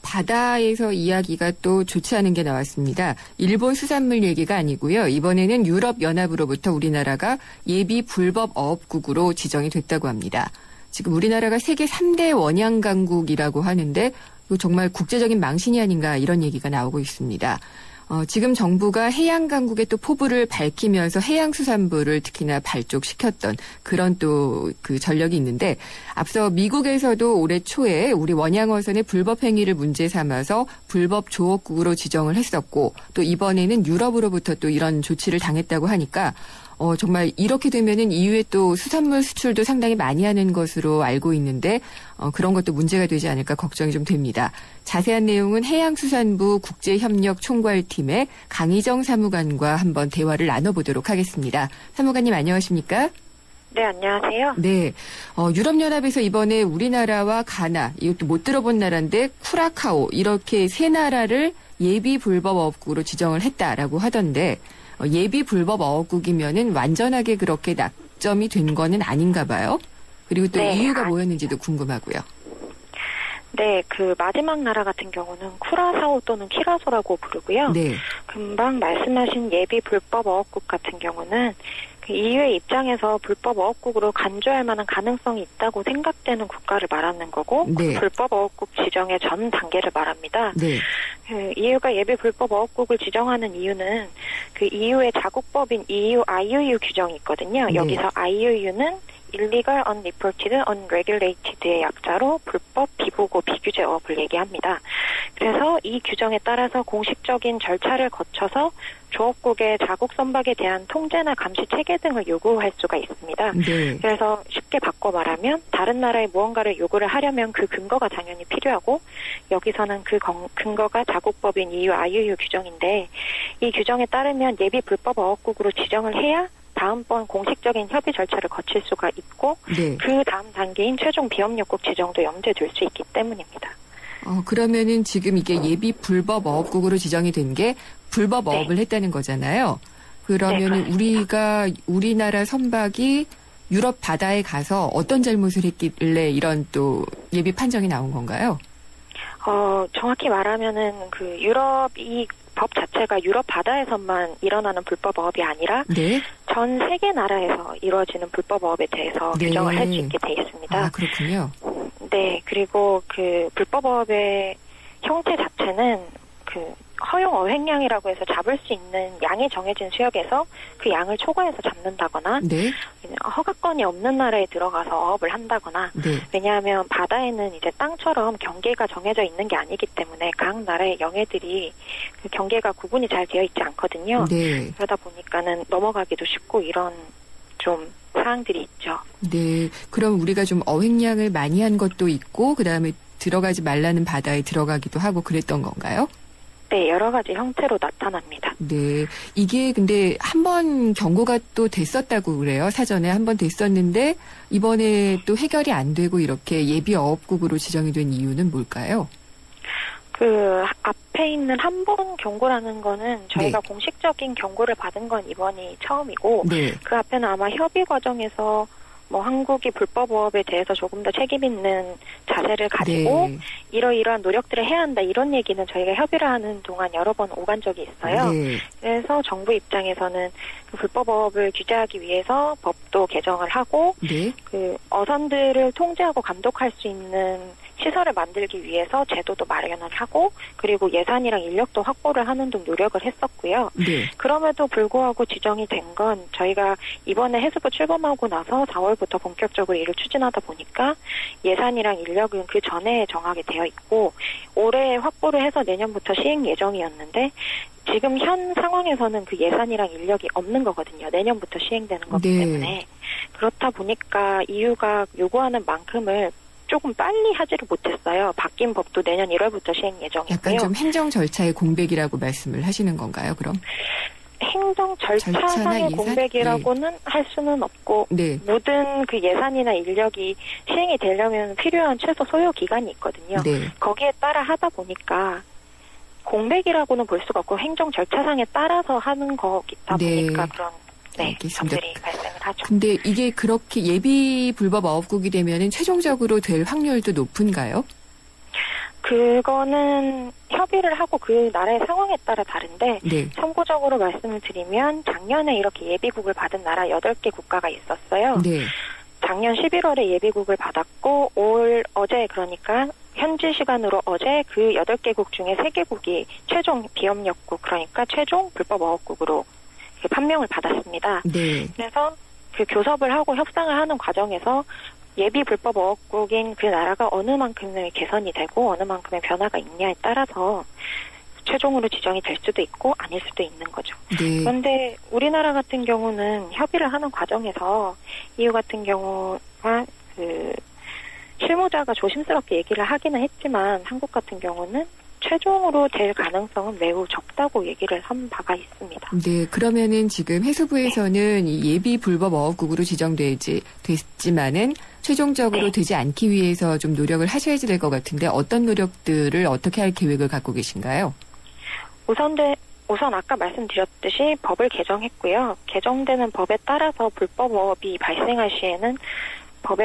바다에서 이야기가 또 좋지 않은 게 나왔습니다. 일본 수산물 얘기가 아니고요. 이번에는 유럽연합으로부터 우리나라가 예비 불법 어업국으로 지정이 됐다고 합니다. 지금 우리나라가 세계 3대 원양 강국이라고 하는데 이거 정말 국제적인 망신이 아닌가 이런 얘기가 나오고 있습니다. 지금 정부가 해양 강국에 또 포부를 밝히면서 해양수산부를 특히나 발족시켰던 그런 또 그 전력이 있는데 앞서 미국에서도 올해 초에 우리 원양어선의 불법 행위를 문제 삼아서 불법 조업국으로 지정을 했었고 또 이번에는 유럽으로부터 또 이런 조치를 당했다고 하니까 정말 이렇게 되면은 이후에 또 수산물 수출도 상당히 많이 하는 것으로 알고 있는데 그런 것도 문제가 되지 않을까 걱정이 좀 됩니다. 자세한 내용은 해양수산부 국제협력총괄팀의 강희정 사무관과 한번 대화를 나눠보도록 하겠습니다. 사무관님 안녕하십니까? 네, 안녕하세요. 네, 유럽연합에서 이번에 우리나라와 가나, 이것도 못 들어본 나라인데 쿠라카오 이렇게 세 나라를 예비 불법 어업국으로 지정을 했다라고 하던데 예비 불법 어업국이면은 완전하게 그렇게 낙점이 된 거는 아닌가 봐요. 그리고 또 네. 이유가 뭐였는지도 궁금하고요. 네, 그 마지막 나라 같은 경우는 쿠라사오 또는 키라소라고 부르고요. 네. 금방 말씀하신 예비 불법 어업국 같은 경우는 그 EU의 입장에서 불법 어업국으로 간주할 만한 가능성이 있다고 생각되는 국가를 말하는 거고 네. 그 불법 어업국 지정의 전 단계를 말합니다. 네. 그 EU가 예비 불법 어업국을 지정하는 이유는 그 EU의 자국법인 EU IUU 규정이 있거든요. 네. 여기서 IUU는 Illegal, Unreported, Unregulated의 약자로 불법, 비보고, 비규제 어업을 얘기합니다. 그래서 이 규정에 따라서 공식적인 절차를 거쳐서 조업국의 자국 선박에 대한 통제나 감시 체계 등을 요구할 수가 있습니다. 네. 그래서 쉽게 바꿔 말하면 다른 나라에 무언가를 요구를 하려면 그 근거가 당연히 필요하고 여기서는 그 근거가 자국법인 EU IUU 규정인데 이 규정에 따르면 예비 불법 어업국으로 지정을 해야 다음번 공식적인 협의 절차를 거칠 수가 있고 네. 그 다음 단계인 최종 비협력국 지정도 염두에 둘 수 있기 때문입니다. 그러면은 지금 이게 예비 불법 어업국으로 지정이 된 게 불법 어업을 했다는 거잖아요. 그러면은 네, 우리나라 선박이 유럽 바다에 가서 어떤 잘못을 했길래 이런 또 예비 판정이 나온 건가요? 정확히 말하면은 그 유럽 이 법 자체가 유럽 바다에서만 일어나는 불법 어업이 아니라 네. 전 세계 나라에서 이루어지는 불법어업에 대해서 네. 규정을 할 수 있게 돼 있습니다. 아, 그렇군요. 네, 그리고 그 불법어업의 형태 자체는 그 허용 어획량이라고 해서 잡을 수 있는 양이 정해진 수역에서 그 양을 초과해서 잡는다거나 네. 허가권이 없는 나라에 들어가서 어업을 한다거나 네. 왜냐하면 바다에는 이제 땅처럼 경계가 정해져 있는 게 아니기 때문에 각 나라의 영해들이 그 경계가 구분이 잘 되어 있지 않거든요. 네. 그러다 보니까는 넘어가기도 쉽고 이런 좀 사항들이 있죠. 네. 그럼 우리가 좀 어획량을 많이 한 것도 있고 그다음에 들어가지 말라는 바다에 들어가기도 하고 그랬던 건가요? 네, 여러 가지 형태로 나타납니다. 네. 이게 근데 한 번 경고가 또 됐었다고 그래요. 사전에 한 번 됐었는데 이번에 또 해결이 안 되고 이렇게 예비 어업국으로 지정이 된 이유는 뭘까요? 그 앞에 있는 한 번 경고라는 거는 저희가 공식적인 경고를 받은 건 이번이 처음이고 네. 그 앞에는 아마 협의 과정에서 뭐 한국이 불법어업에 대해서 조금 더 책임 있는 자세를 가지고 네. 이러이러한 노력들을 해야 한다 이런 얘기는 저희가 협의를 하는 동안 여러 번 오간 적이 있어요. 네. 그래서 정부 입장에서는 그 불법어업을 규제하기 위해서 법도 개정을 하고 네. 그 어선들을 통제하고 감독할 수 있는 시설을 만들기 위해서 제도도 마련을 하고 그리고 예산이랑 인력도 확보를 하는 등 노력을 했었고요. 네. 그럼에도 불구하고 지정이 된 건 저희가 이번에 해수부 출범하고 나서 4월부터 본격적으로 일을 추진하다 보니까 예산이랑 인력은 그 전에 정하게 되어 있고 올해 확보를 해서 내년부터 시행 예정이었는데 지금 현 상황에서는 그 예산이랑 인력이 없는 거거든요. 내년부터 시행되는 거기 네. 때문에 그렇다 보니까 EU가 요구하는 만큼을 조금 빨리 하지를 못했어요. 바뀐 법도 내년 1월부터 시행 예정이고요. 약간 좀 행정 절차의 공백이라고 말씀을 하시는 건가요, 그럼? 행정 절차상의 예산? 공백이라고는 할 수는 없고 네. 모든 그 예산이나 인력이 시행이 되려면 필요한 최소 소요 기간이 있거든요. 네. 거기에 따라 하다 보니까 공백이라고는 볼 수가 없고 행정 절차상에 따라서 하는 거기다 보니까 그런 점들이 발생을 하죠. 근데 이게 그렇게 예비 불법 어업국이 되면은 최종적으로 될 확률도 높은가요? 그거는 협의를 하고 그 나라의 상황에 따라 다른데 네. 참고적으로 말씀을 드리면 작년에 이렇게 예비국을 받은 나라 8개 국가가 있었어요. 네. 작년 11월에 예비국을 받았고 어제 그러니까 현지 시간으로 어제 그 8개국 중에 3개국이 최종 비협력국 그러니까 최종 불법 어업국으로 판명을 받았습니다. 네. 그래서 그 교섭을 하고 협상을 하는 과정에서 예비 불법 어업국인 그 나라가 어느 만큼의 개선이 되고 어느 만큼의 변화가 있냐에 따라서 최종으로 지정이 될 수도 있고 아닐 수도 있는 거죠. 네. 그런데 우리나라 같은 경우는 협의를 하는 과정에서 EU 같은 경우가 그 실무자가 조심스럽게 얘기를 하기는 했지만 한국 같은 경우는 최종으로 될 가능성은 매우 적다고 얘기를 한 바가 있습니다. 네, 그러면은 지금 해수부에서는 이 예비 불법 어업국으로 됐지만은 최종적으로 되지 않기 위해서 좀 노력을 하셔야지 될 것 같은데 어떤 노력들을 어떻게 할 계획을 갖고 계신가요? 우선 아까 말씀드렸듯이 법을 개정했고요. 개정되는 법에 따라서 불법 어업이 발생할 시에는 법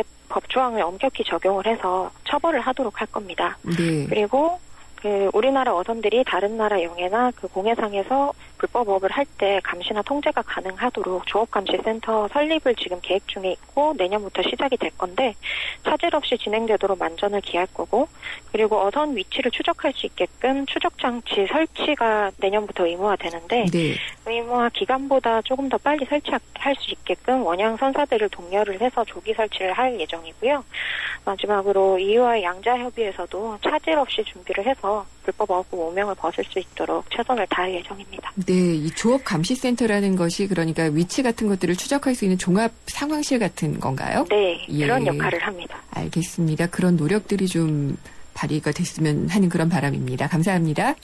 조항을 엄격히 적용을 해서 처벌을 하도록 할 겁니다. 네. 그리고 그 우리나라 어선들이 다른 나라 영해나 그 공해상에서 불법어업을 할 때 감시나 통제가 가능하도록 조업감시센터 설립을 지금 계획 중에 있고 내년부터 시작이 될 건데 차질 없이 진행되도록 만전을 기할 거고 그리고 어선 위치를 추적할 수 있게끔 추적장치 설치가 내년부터 의무화되는데 네. 의무화 기간보다 조금 더 빨리 설치할 수 있게끔 원양 선사들을 독려를 해서 조기 설치를 할 예정이고요. 마지막으로 EU와의 양자협의에서도 차질 없이 준비를 해서 불법 어업국 오명을 벗을 수 있도록 최선을 다할 예정입니다. 네, 이 조업감시센터라는 것이 그러니까 위치 같은 것들을 추적할 수 있는 종합 상황실 같은 건가요? 네, 예. 그런 역할을 합니다. 알겠습니다. 그런 노력들이 좀 발휘가 됐으면 하는 그런 바람입니다. 감사합니다.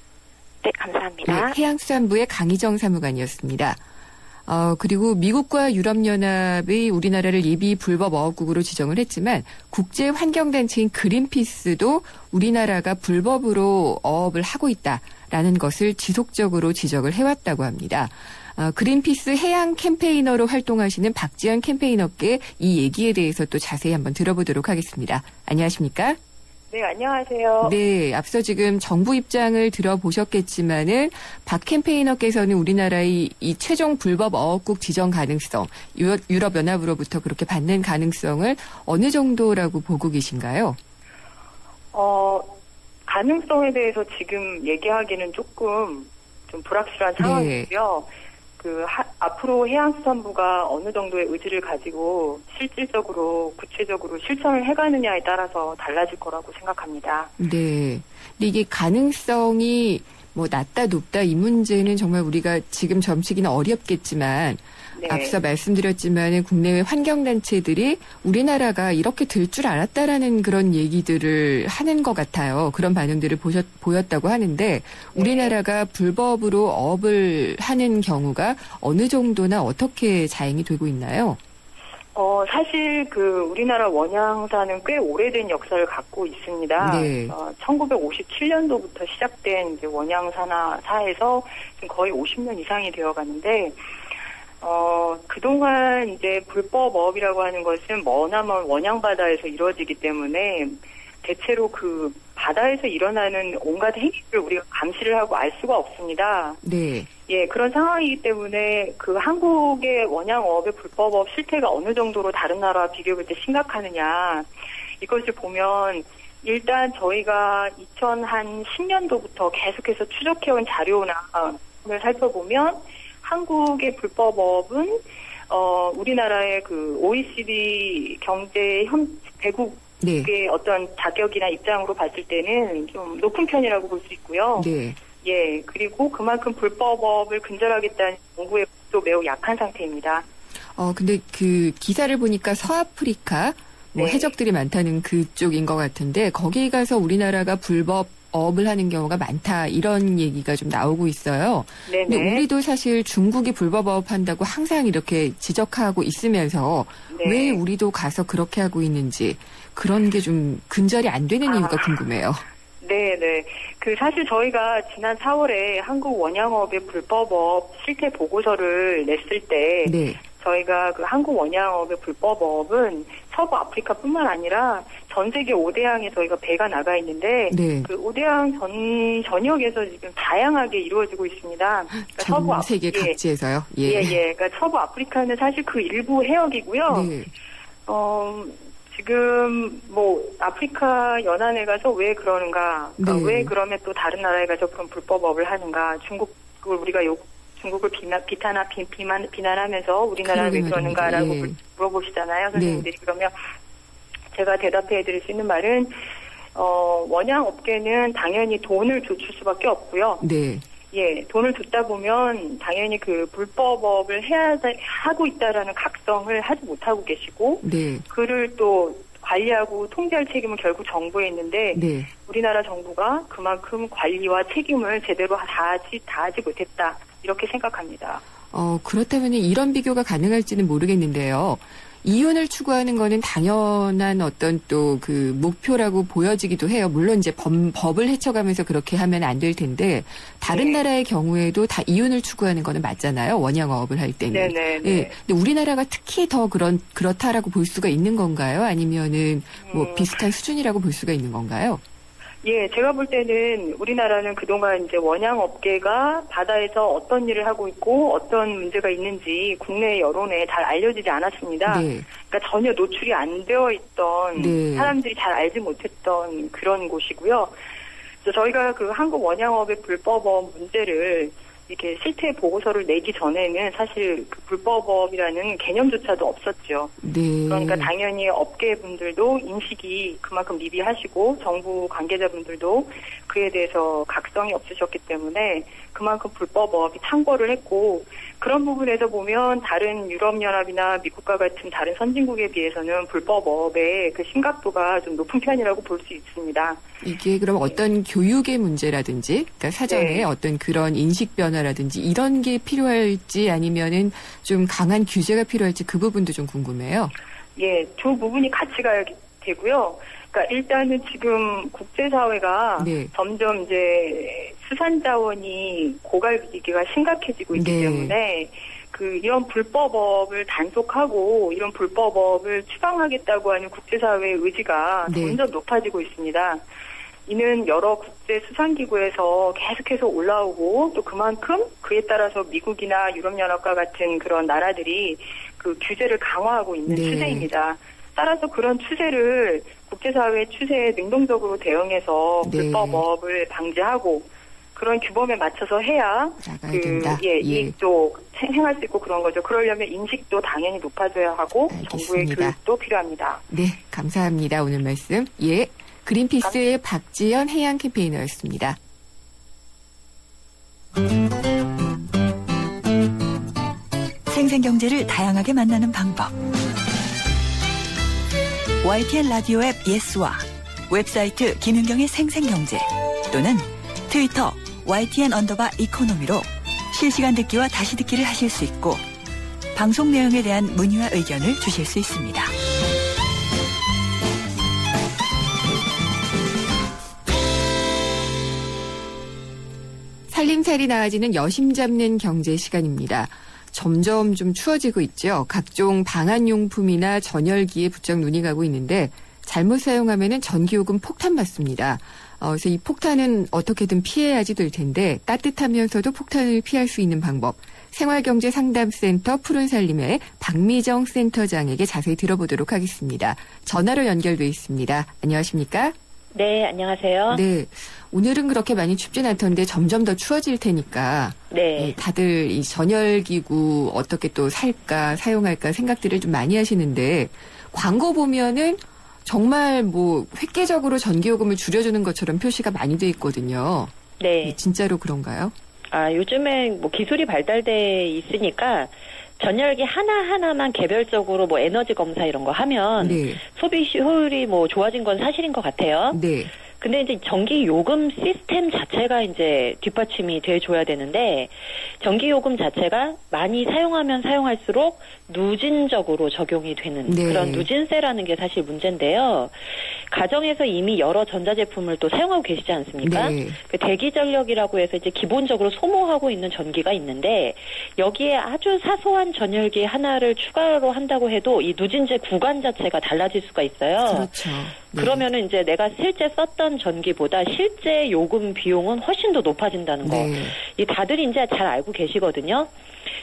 네, 감사합니다. 네, 해양수산부의 강희정 사무관이었습니다. 그리고 미국과 유럽연합이 우리나라를 예비 불법 어업국으로 지정을 했지만 국제환경단체인 그린피스도 우리나라가 불법으로 어업을 하고 있다라는 것을 지속적으로 지적을 해왔다고 합니다. 그린피스 해양 캠페이너로 활동하시는 박지연 캠페이너께 이 얘기에 대해서 또 자세히 한번 들어보도록 하겠습니다. 안녕하십니까? 네, 안녕하세요. 네, 앞서 지금 정부 입장을 들어보셨겠지만은 박 캠페이너께서는 우리나라의 이 최종 불법 어업국 지정 가능성, 유럽연합으로부터 그렇게 받는 가능성을 어느 정도라고 보고 계신가요? 가능성에 대해서 지금 얘기하기는 조금 좀 불확실한 상황이고요. 앞으로 해양수산부가 어느 정도의 의지를 가지고 실질적으로 구체적으로 실천을 해가느냐에 따라서 달라질 거라고 생각합니다. 네. 근데 이게 가능성이 뭐 낮다 높다 이 문제는 정말 우리가 지금 점치기는 어렵겠지만 네. 앞서 말씀드렸지만 국내외 환경단체들이 우리나라가 이렇게 될 줄 알았다라는 그런 얘기들을 하는 것 같아요. 그런 반응들을 보였다고 하는데 우리나라가 불법으로 어업을 하는 경우가 어느 정도나 어떻게 자행이 되고 있나요? 사실 우리나라 원양사는 꽤 오래된 역사를 갖고 있습니다. 네. 1957년도부터 시작된 이제 원양사에서 지금 거의 50년 이상이 되어 가는데 그동안 이제 불법 어업이라고 하는 것은 머나먼 원양바다에서 이루어지기 때문에 대체로 바다에서 일어나는 온갖 행위를 우리가 감시를 하고 알 수가 없습니다. 네. 예, 그런 상황이기 때문에 한국의 원양어업의 불법업 실태가 어느 정도로 다른 나라와 비교해볼 때 심각하느냐, 이것을 보면 일단 저희가 2010년도부터 계속해서 추적해온 자료나 를 살펴보면 한국의 불법업은 우리나라의 OECD 경제 대국 의 어떤 자격이나 입장으로 봤을 때는 좀 높은 편이라고 볼 수 있고요. 네. 예, 그리고 그만큼 불법업을 근절하겠다는 정부의 도 매우 약한 상태입니다. 근데 기사를 보니까 서아프리카 해적들이 많다는 그쪽인 것 같은데 거기 가서 우리나라가 불법 어업을 하는 경우가 많다 이런 얘기가 좀 나오고 있어요. 네네. 근데 우리도 사실 중국이 불법 어업한다고 항상 이렇게 지적하고 있으면서 네. 왜 우리도 가서 그렇게 하고 있는지 그런 게 좀 근절이 안 되는 이유가 궁금해요. 네네. 사실 저희가 지난 4월에 한국 원양어업의 불법업 실태 보고서를 냈을 때 네. 저희가 한국 원양어업의 불법업은 서부 아프리카뿐만 아니라 전 세계 5대양에 저희가 배가 나가 있는데 네. 5대양 전역에서 지금 다양하게 이루어지고 있습니다. 그러니까 전 세계 각지에서요? 예. 그러니까 서부 아프리카는 사실 일부 해역이고요. 네. 지금 아프리카 연안에 가서 왜 그러는가? 그러니까 왜 그러면 또 다른 나라에 가서 그런 불법업을 하는가? 중국을 비난하면서 우리나라는 왜 그러는가라고 물어보시잖아요, 선생님들이. 그러면 제가 대답해드릴 수 있는 말은 원양업계는 당연히 돈을 줬을 수밖에 없고요. 네. 예, 돈을 줬다 보면 당연히 불법업을 하고 있다라는 각성을 하지 못하고 계시고, 네. 그를 또 관리하고 통제할 책임은 결국 정부에 있는데, 네. 우리나라 정부가 그만큼 관리와 책임을 제대로 다하지 못했다. 이렇게 생각합니다. 그렇다면 이런 비교가 가능할지는 모르겠는데요. 이윤을 추구하는 거는 당연한 어떤 또 목표라고 보여지기도 해요. 물론 이제 법을 헤쳐가면서 그렇게 하면 안 될 텐데 다른 나라의 경우에도 다 이윤을 추구하는 거는 맞잖아요. 원양어업을 할 때는. 네네. 예. 근데 우리나라가 특히 더 그렇다라고 볼 수가 있는 건가요? 아니면은 비슷한 수준이라고 볼 수가 있는 건가요? 예, 제가 볼 때는 우리나라는 그동안 이제 원양업계가 바다에서 어떤 일을 하고 있고 어떤 문제가 있는지 국내 여론에 잘 알려지지 않았습니다. 네. 그러니까 전혀 노출이 안 되어 있던 네. 사람들이 잘 알지 못했던 그런 곳이고요. 그래서 저희가 한국 원양업의 불법업 문제를 이렇게 실태 보고서를 내기 전에는 사실 불법업이라는 개념조차도 없었죠. 네. 그러니까 당연히 업계분들도 인식이 그만큼 미비하시고 정부 관계자분들도 그에 대해서 각성이 없으셨기 때문에 그만큼 불법업이 창궐을 했고 그런 부분에서 보면 다른 유럽연합이나 미국과 같은 다른 선진국에 비해서는 불법업의 심각도가 좀 높은 편이라고 볼 수 있습니다. 이게 그럼 어떤 교육의 문제라든지, 그러니까 사전에 네. 어떤 그런 인식 변화라든지 이런 게 필요할지 아니면은 좀 강한 규제가 필요할지 그 부분도 좀 궁금해요. 예, 두 부분이 같이 가야 되고요. 그러니까 일단은 지금 국제사회가 네. 점점 이제 수산자원이 고갈 위기가 심각해지고 있기 네. 때문에 이런 불법업을 단속하고 이런 불법업을 추방하겠다고 하는 국제사회의 의지가 점점 높아지고 있습니다. 이는 여러 국제 수상기구에서 계속해서 올라오고 또 그만큼 그에 따라서 미국이나 유럽연합과 같은 그런 나라들이 그 규제를 강화하고 있는 추세입니다. 따라서 그런 추세를 국제사회 추세에 능동적으로 대응해서 불법업을 방지하고 그런 규범에 맞춰서 해야 이익도 행할 수 있고 그런 거죠. 그러려면 인식도 당연히 높아져야 하고 정부의 교육도 필요합니다. 네, 감사합니다. 오늘 말씀. 그린피스의 박지연 해양 캠페이너였습니다. 생생경제를 다양하게 만나는 방법. YTN 라디오 앱 예스와 웹사이트 김윤경의 생생경제 또는 트위터 YTN_이코노미로 실시간 듣기와 다시 듣기를 하실 수 있고 방송 내용에 대한 문의와 의견을 주실 수 있습니다. 살림살이 나아지는 여심 잡는 경제 시간입니다. 점점 좀 추워지고 있죠. 각종 방한용품이나 전열기에 부쩍 눈이 가고 있는데 잘못 사용하면 전기요금 폭탄 맞습니다. 그래서 이 폭탄은 어떻게든 피해야지 될 텐데 따뜻하면서도 폭탄을 피할 수 있는 방법. 생활경제상담센터 푸른살림의 박미정 센터장에게 자세히 들어보도록 하겠습니다. 전화로 연결돼 있습니다. 안녕하십니까? 네, 안녕하세요. 네, 오늘은 그렇게 많이 춥진 않던데 점점 더 추워질 테니까 다들 이 전열기구 어떻게 또 살까 사용할까 생각들을 좀 많이 하시는데 광고 보면은 정말 획기적으로 전기요금을 줄여주는 것처럼 표시가 많이 돼 있거든요. 네. 진짜로 그런가요? 요즘에 기술이 발달돼 있으니까 전열기 하나하나만 개별적으로 에너지 검사 이런 거 하면 소비 효율이 좋아진 건 사실인 것 같아요. 네. 근데 이제 전기 요금 시스템 자체가 이제 뒷받침이 돼줘야 되는데 전기 요금 자체가 많이 사용하면 사용할수록 누진적으로 적용이 되는 그런 누진세라는 게 사실 문제인데요. 가정에서 이미 여러 전자제품을 또 사용하고 계시지 않습니까? 그 대기전력이라고 해서 이제 기본적으로 소모하고 있는 전기가 있는데 여기에 아주 사소한 전열기 하나를 추가로 한다고 해도 이 누진제 구간 자체가 달라질 수가 있어요. 그렇죠. 그러면은 이제 내가 실제 썼던 전기보다 실제 요금 비용은 훨씬 더 높아진다는 거. 이 다들 이제 잘 알고 계시거든요.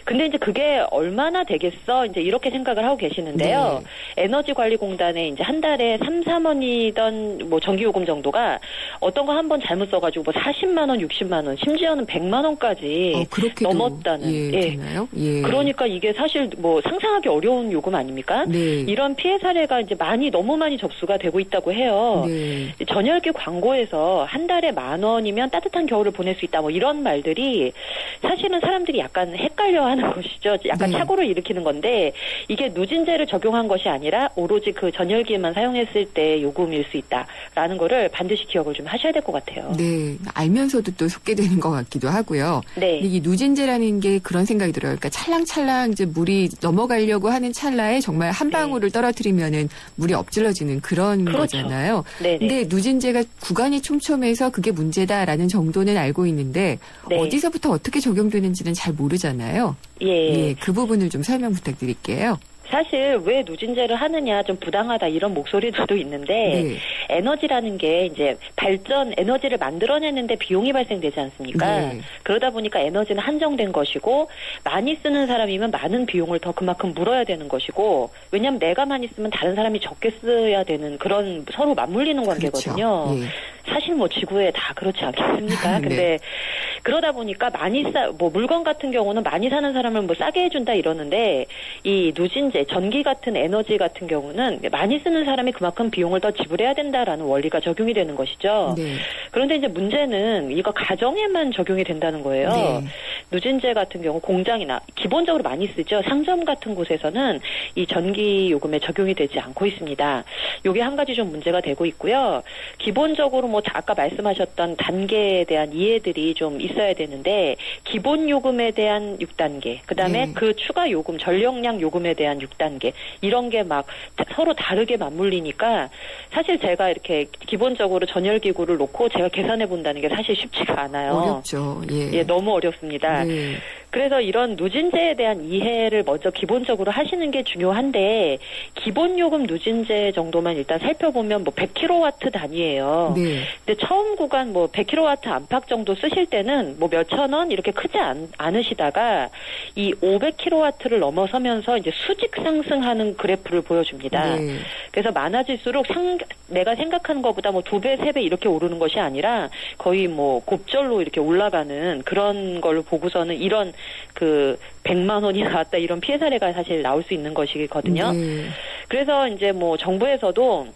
근데 이제 그게 얼마나 되겠어? 이제 이렇게 생각을 하고 계시는데요. 에너지관리공단에 이제 한 달에 3, 4원이던 전기요금 정도가 어떤 거 한 번 잘못 써가지고 40만 원, 60만 원, 심지어는 100만 원까지 넘었다는. 되나요? 그러니까 이게 사실 상상하기 어려운 요금 아닙니까? 이런 피해 사례가 이제 너무 많이 접수가 되고 있다고 해요. 전열기 광고에서 한 달에 10,000원이면 따뜻한 겨울을 보낼 수 있다. 이런 말들이 사실은 사람들이 약간 헷갈려하는 것이죠. 약간 착오를 일으키는 건데 이게 누진제를 적용한 것이 아니라 오로지 그 전열기에만 사용했을 때 요금일 수 있다라는 거를 반드시 기억을 좀 하셔야 될 것 같아요. 네, 알면서도 또 속게 되는 것 같기도 하고요. 네. 이 누진제라는 게 그런 생각이 들어요. 그러니까 찰랑찰랑 이제 물이 넘어가려고 하는 찰나에 정말 한 방울을 떨어뜨리면은 물이 엎질러지는 그런 거잖아요. 근데 누진제가 구간이 촘촘해서 그게 문제다라는 정도는 알고 있는데 어디서부터 어떻게 적용되는지는 잘 모르잖아요. 그 부분을 좀 설명 부탁드릴게요. 사실 왜 누진제를 하느냐 좀 부당하다 이런 목소리들도 있는데 에너지라는 게 이제 에너지를 만들어내는데 비용이 발생되지 않습니까? 그러다 보니까 에너지는 한정된 것이고 많이 쓰는 사람이면 많은 비용을 더 그만큼 물어야 되는 것이고 왜냐하면 내가 많이 쓰면 다른 사람이 적게 써야 되는 그런 서로 맞물리는 관계거든요. 사실 지구에 다 그렇지 않겠습니까? 근데 그러다 보니까 물건 같은 경우는 많이 사는 사람을 싸게 해준다 이러는데 이 누진제 전기 같은 에너지 같은 경우는 많이 쓰는 사람이 그만큼 비용을 더 지불해야 된다라는 원리가 적용이 되는 것이죠. 그런데 이제 문제는 이거 가정에만 적용이 된다는 거예요. 누진제 같은 경우 공장이나 기본적으로 많이 쓰죠. 상점 같은 곳에서는 이 전기 요금에 적용이 되지 않고 있습니다. 이게 한 가지 좀 문제가 되고 있고요. 기본적으로 아까 말씀하셨던 단계에 대한 이해들이 좀 있어야 되는데 기본 요금에 대한 6단계, 그다음에 그 추가 요금, 전력량 요금에 대한 6단계 이런 게 서로 다르게 맞물리니까 사실 제가 이렇게 기본적으로 전열기구를 놓고 제가 계산해 본다는 게 사실 쉽지가 않아요. 어렵죠. 너무 어렵습니다. 그래서 이런 누진제에 대한 이해를 먼저 기본적으로 하시는 게 중요한데 기본 요금 누진제 정도만 일단 살펴보면 뭐 100kW 단위예요. 네. 근데 처음 구간 뭐 100kW 안팎 정도 쓰실 때는 뭐 몇천 원 이렇게 크지 않으시다가 이 500kW를 넘어서면서 이제 수직 상승하는 그래프를 보여줍니다. 네. 그래서 많아질수록 내가 생각하는 것보다 뭐 2배, 3배 이렇게 오르는 것이 아니라 거의 뭐 곱절로 이렇게 올라가는 그런 걸로 보고서는 이런 그 100만 원이 나왔다 이런 피해 사례가 사실 나올 수 있는 것이거든요. 그래서 이제 뭐 정부에서도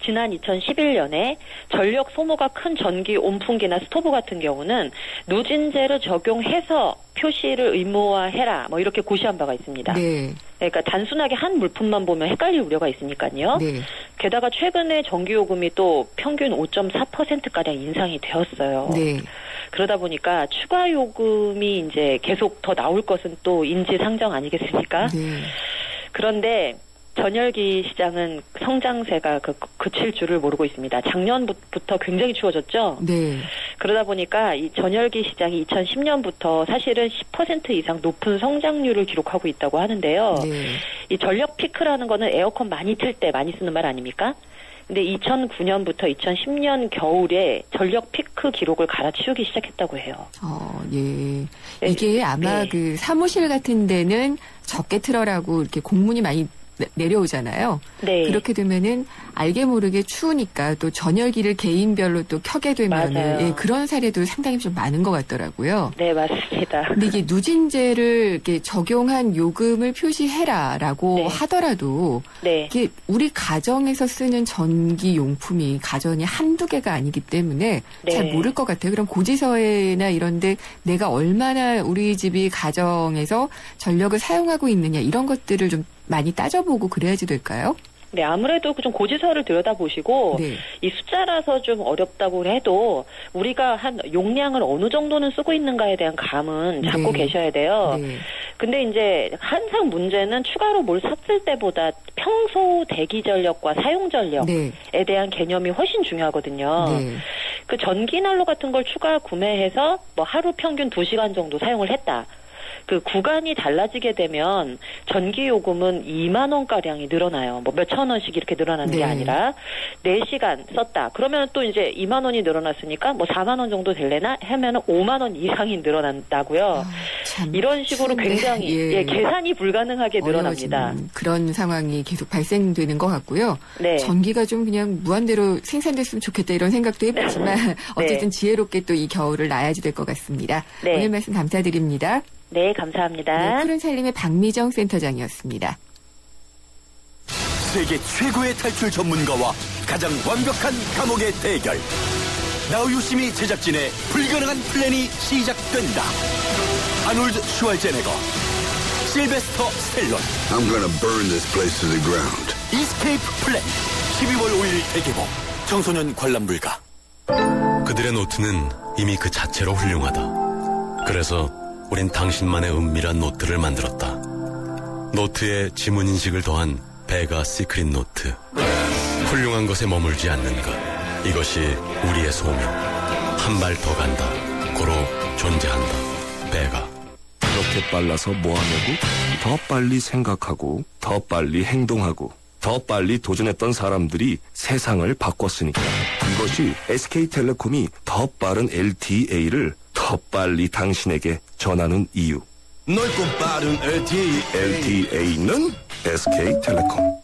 지난 2011년에 전력 소모가 큰 전기 온풍기나 스토브 같은 경우는 누진제를 적용해서 표시를 의무화해라 뭐 이렇게 고시한 바가 있습니다. 네. 그러니까 단순하게 한 물품만 보면 헷갈릴 우려가 있으니까요. 네. 게다가 최근에 전기요금이 또 평균 5.4%가량 인상이 되었어요. 네. 그러다 보니까 추가 요금이 이제 계속 더 나올 것은 또 인지상정 아니겠습니까? 네. 그런데 전열기 시장은 성장세가 그칠 줄을 모르고 있습니다. 작년부터 굉장히 추워졌죠? 네. 그러다 보니까 이 전열기 시장이 2010년부터 사실은 10% 이상 높은 성장률을 기록하고 있다고 하는데요. 네. 이 전력 피크라는 거는 에어컨 많이 틀 때 많이 쓰는 말 아닙니까? 근데 2009년부터 2010년 겨울에 전력 피크 기록을 갈아치우기 시작했다고 해요. 예. 이게 아마 네. 그 사무실 같은 데는 적게 틀어라고 이렇게 공문이 많이 내려오잖아요. 네. 그렇게 되면은 알게 모르게 추우니까 또 전열기를 개인별로 또 켜게 되면은 예, 그런 사례도 상당히 좀 많은 것 같더라고요. 네, 맞습니다. 근데 이게 누진제를 이렇게 적용한 요금을 표시해라라고 네. 하더라도 네. 이게 우리 가정에서 쓰는 전기 용품이 가전이 한두 개가 아니기 때문에 네. 잘 모를 것 같아요. 그럼 고지서에나 이런데 내가 얼마나 우리 집이 가정에서 전력을 사용하고 있느냐 이런 것들을 좀 많이 따져보고 그래야지 될까요? 네, 아무래도 좀 고지서를 들여다보시고 네. 이 숫자라서 좀 어렵다고 해도 우리가 한 용량을 어느 정도는 쓰고 있는가에 대한 감은 잡고 네. 계셔야 돼요. 네. 근데 이제 항상 문제는 추가로 뭘 샀을 때보다 평소 대기 전력과 사용 전력에 대한 개념이 훨씬 중요하거든요. 네. 그 전기 난로 같은 걸 추가 구매해서 뭐 하루 평균 2시간 정도 사용을 했다. 그 구간이 달라지게 되면 전기 요금은 2만 원가량이 늘어나요. 뭐 몇천 원씩 이렇게 늘어나는 게 아니라 4시간 썼다. 그러면 또 이제 2만 원이 늘어났으니까 뭐 4만 원 정도 될래나 하면은 5만 원 이상이 늘어난다고요. 이런 식으로 굉장히 계산이 불가능하게 늘어납니다. 그런 상황이 계속 발생되는 것 같고요. 네. 전기가 좀 그냥 무한대로 생산됐으면 좋겠다 이런 생각도 해봤지만 어쨌든 지혜롭게 또 이 겨울을 나야지 될 것 같습니다. 네. 오늘 말씀 감사드립니다. 네, 감사합니다. 네, 푸른 살림의 박미정 센터장이었습니다. 세계 최고의 탈출 전문가와 가장 완벽한 감옥의 대결. 나우 유시미 제작진의 불가능한 플랜이 시작된다. 아놀드 슈왈제네거, 실베스터 스텔론. I'm gonna burn this place to the ground. 이스케이프 플랜 12월 5일 대개봉. 청소년 관람 불가. 그들의 노트는 이미 그 자체로 훌륭하다. 그래서 우린 당신만의 은밀한 노트를 만들었다. 노트에 지문인식을 더한 베가 시크릿 노트. 훌륭한 것에 머물지 않는 것. 이것이 우리의 소명. 한 발 더 간다. 고로 존재한다. 베가. 그렇게 빨라서 뭐하냐고? 더 빨리 생각하고 더 빨리 행동하고 더 빨리 도전했던 사람들이 세상을 바꿨으니까. 이것이 SK텔레콤이 더 빠른 LTA를 더 빨리 당신에게 전하는 이유. 넓고 빠른 LTA는 SK텔레콤.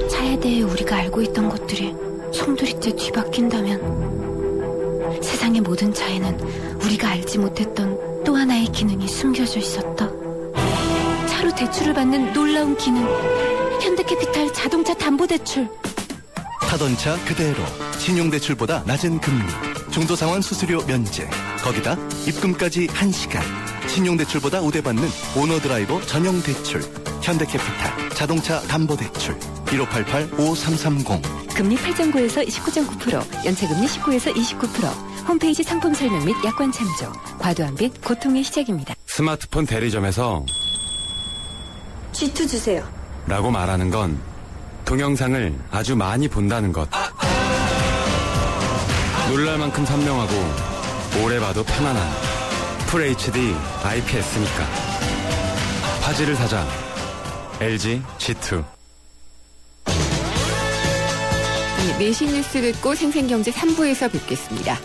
차에 대해 우리가 알고 있던 것들이 송두리째 뒤바뀐다면 세상의 모든 차에는 우리가 알지 못했던 또 하나의 기능이 숨겨져 있었다. 차로 대출을 받는 놀라운 기능. 현대캐피탈 자동차 담보대출. 타던 차 그대로 신용대출보다 낮은 금리, 중도상환 수수료 면제, 거기다 입금까지 1시간, 신용대출보다 우대받는 오너드라이버 전용 대출, 현대캐피탈 자동차 담보대출 1588-5330. 금리 8.9에서 19.9%, 연체금리 19에서 29%, 홈페이지 상품 설명 및 약관 참조, 과도한 빚 고통의 시작입니다. 스마트폰 대리점에서 G2 주세요 라고 말하는 건 동영상을 아주 많이 본다는 것. 놀랄 만큼 선명하고 오래 봐도 편안한 FHD IPS니까. 화질을 사자. LG G2. 내신 뉴스 듣고 생생경제 3부에서 뵙겠습니다.